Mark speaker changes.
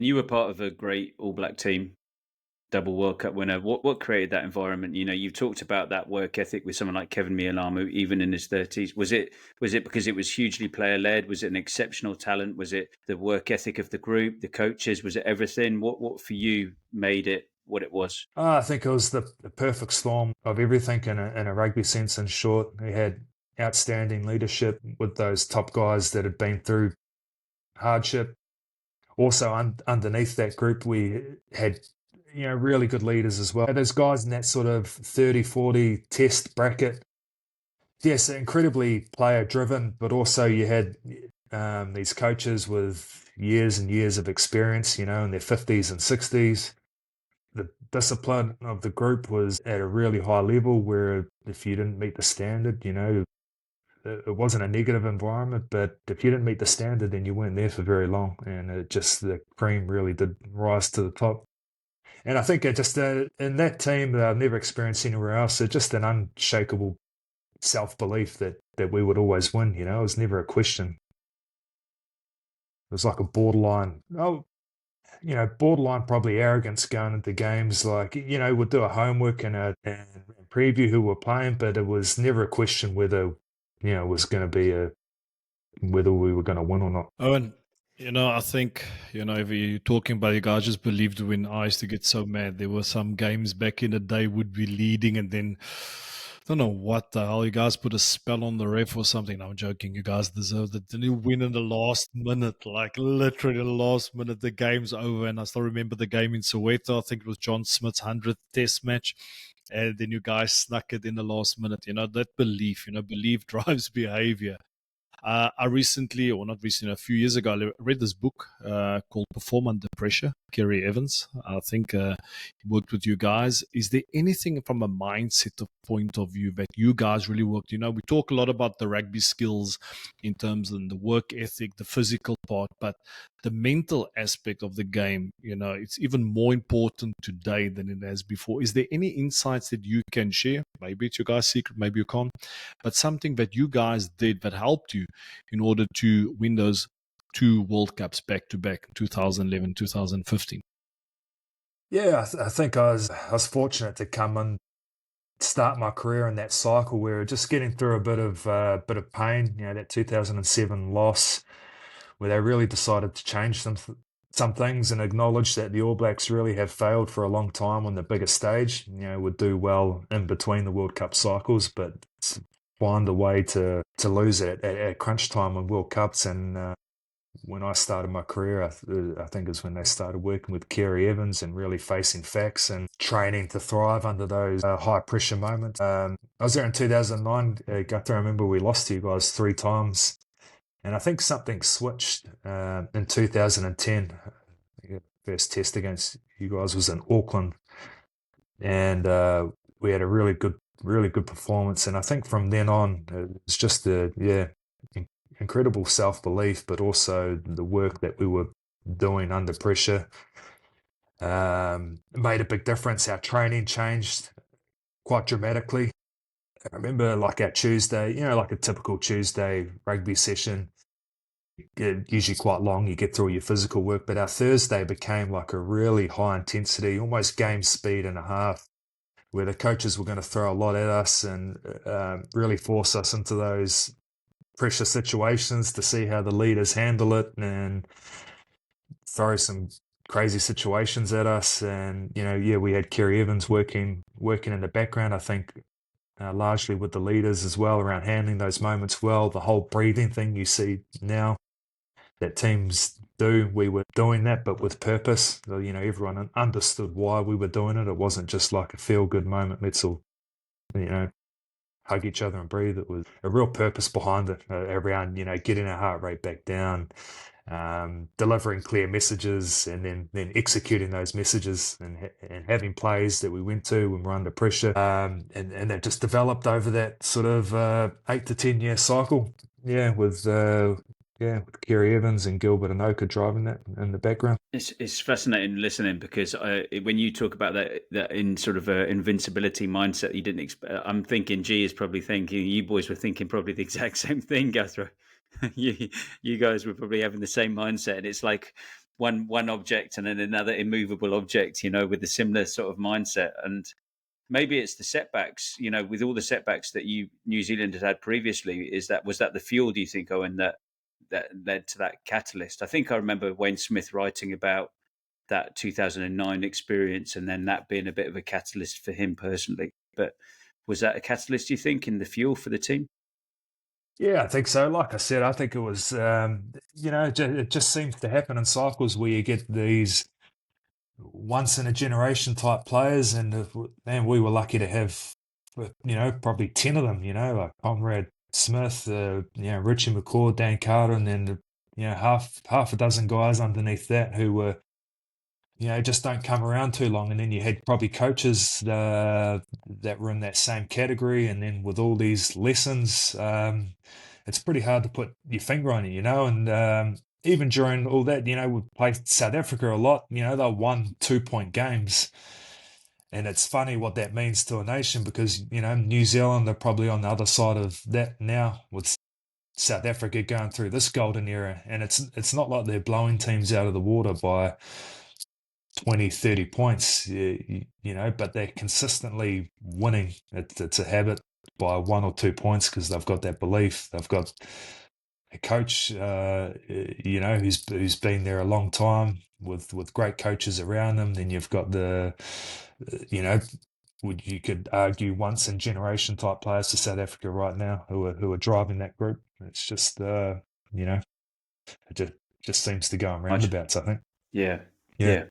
Speaker 1: You were part of a great All Black team, double World Cup winner. What created that environment? You know, you've talked about that work ethic with someone like Kevin Mialamu, even in his 30s. Was it because it was hugely player led? Was it an exceptional talent? Was it the work ethic of the group, the coaches? Was it everything? What for you made it what it was?
Speaker 2: I think it was the perfect storm of everything in a rugby sense. In short, we had outstanding leadership with those top guys that had been through hardship. Also, underneath that group, we had really good leaders as well. Those guys in that sort of 30-40 test bracket, yes, incredibly player driven, but also you had these coaches with years and years of experience, in their 50s and 60s. The discipline of the group was at a really high level where if you didn't meet the standard, it wasn't a negative environment, but if you didn't meet the standard, then you weren't there for very long. And the cream really did rise to the top. And I think in that team that I've never experienced anywhere else, just an unshakable self belief that we would always win. It was never a question. It was like a borderline probably arrogance going into games. Like, we'd do a homework and preview who we're playing, but it was never a question whether, it was going to be whether we were going to win or not.
Speaker 3: Owen, I think, if you're talking about you guys, just believed when I used to get so mad. There were some games back in the day would be leading and then I don't know what the hell, you guys put a spell on the ref or something. No, I'm joking. You guys deserved it. Then you win in the last minute, like literally the last minute, the game's over. And I still remember the game in Soweto. I think it was John Smith's 100th test match. And then you guys snuck it in the last minute. That belief, belief drives behavior. I recently, or not recently, a few years ago, I read this book called Perform Under Pressure, Kerry Evans. I think he worked with you guys. Is there anything from a mindset point of view that you guys really worked? We talk a lot about the rugby skills in terms of the work ethic, the physical part, but the mental aspect of the game, it's even more important today than it has before. Is there any insights that you can share? Maybe it's your guys' secret, maybe you can't, but something that you guys did that helped you in order to win those two World Cups back to back, 2011, 2015.
Speaker 2: Yeah, I think I was fortunate to come and start my career in that cycle where just getting through a bit of pain. That 2007 loss, where they really decided to change some things and acknowledge that the All Blacks really have failed for a long time on the biggest stage. Would do well in between the World Cup cycles, but find a way to lose it at crunch time on World Cups. And when I started my career, I think is when they started working with Kerry Evans and really facing facts and training to thrive under those high pressure moments. I was there in 2009. Gurthro, I remember we lost to you guys 3 times. And I think something switched in 2010. First test against you guys was in Auckland. And we had a really good performance. And I think from then on, it's just incredible self-belief, but also the work that we were doing under pressure made a big difference. Our training changed quite dramatically. I remember like our Tuesday, like a typical Tuesday rugby session, usually quite long, you get through your physical work, but our Thursday became like a really high intensity, almost game speed and a half, where the coaches were going to throw a lot at us and really force us into those pressure situations to see how the leaders handle it and throw some crazy situations at us. And we had Kerry Evans working in the background, I think, largely with the leaders as well, around handling those moments well. The whole breathing thing you see now that teams do, we were doing that, but with purpose. So, everyone understood why we were doing it. It wasn't just like a feel good moment. Let's all, hug each other and breathe. It was a real purpose behind it, around, getting our heart rate back down, delivering clear messages, and then executing those messages, and having plays that we went to when we're under pressure. And that just developed over that sort of 8 to 10 year cycle. With Kerry Evans and Gilbert and Oka driving that in the background.
Speaker 1: It's fascinating listening because when you talk about that in sort of a invincibility mindset, you didn't expect. I'm thinking G is probably thinking you boys were thinking probably the exact same thing, Guthrie. you guys were probably having the same mindset, and it's like one object and then another immovable object, with a similar sort of mindset. And maybe it's the setbacks, with all the setbacks that New Zealand had previously. Was that the fuel, do you think, Owen, that led to that catalyst? I think I remember Wayne Smith writing about that 2009 experience, and then that being a bit of a catalyst for him personally. But was that a catalyst, do you think, in the fuel for the team?
Speaker 2: Yeah, I think so. Like I said, I think it was, it just seems to happen in cycles where you get these once in a generation type players, and man, we were lucky to have, probably 10 of them. Like Conrad Smith, Richie McCaw, Dan Carter, and then half a dozen guys underneath that who were just don't come around too long. And then you had probably coaches that were in that same category. And then with all these lessons, it's pretty hard to put your finger on it, And even during all that, we played South Africa a lot. They won 2-point games. And it's funny what that means to a nation because, New Zealand are probably on the other side of that now with South Africa going through this golden era. And it's not like they're blowing teams out of the water by 20, 30 points, but they're consistently winning. It's a habit by 1 or 2 points because they've got that belief. They've got a coach, who's been there a long time with great coaches around them. Then you've got you could argue once in generation type players to South Africa right now who are driving that group. It's just, it just seems to go in roundabouts, I think.
Speaker 1: Yeah.
Speaker 2: Yeah.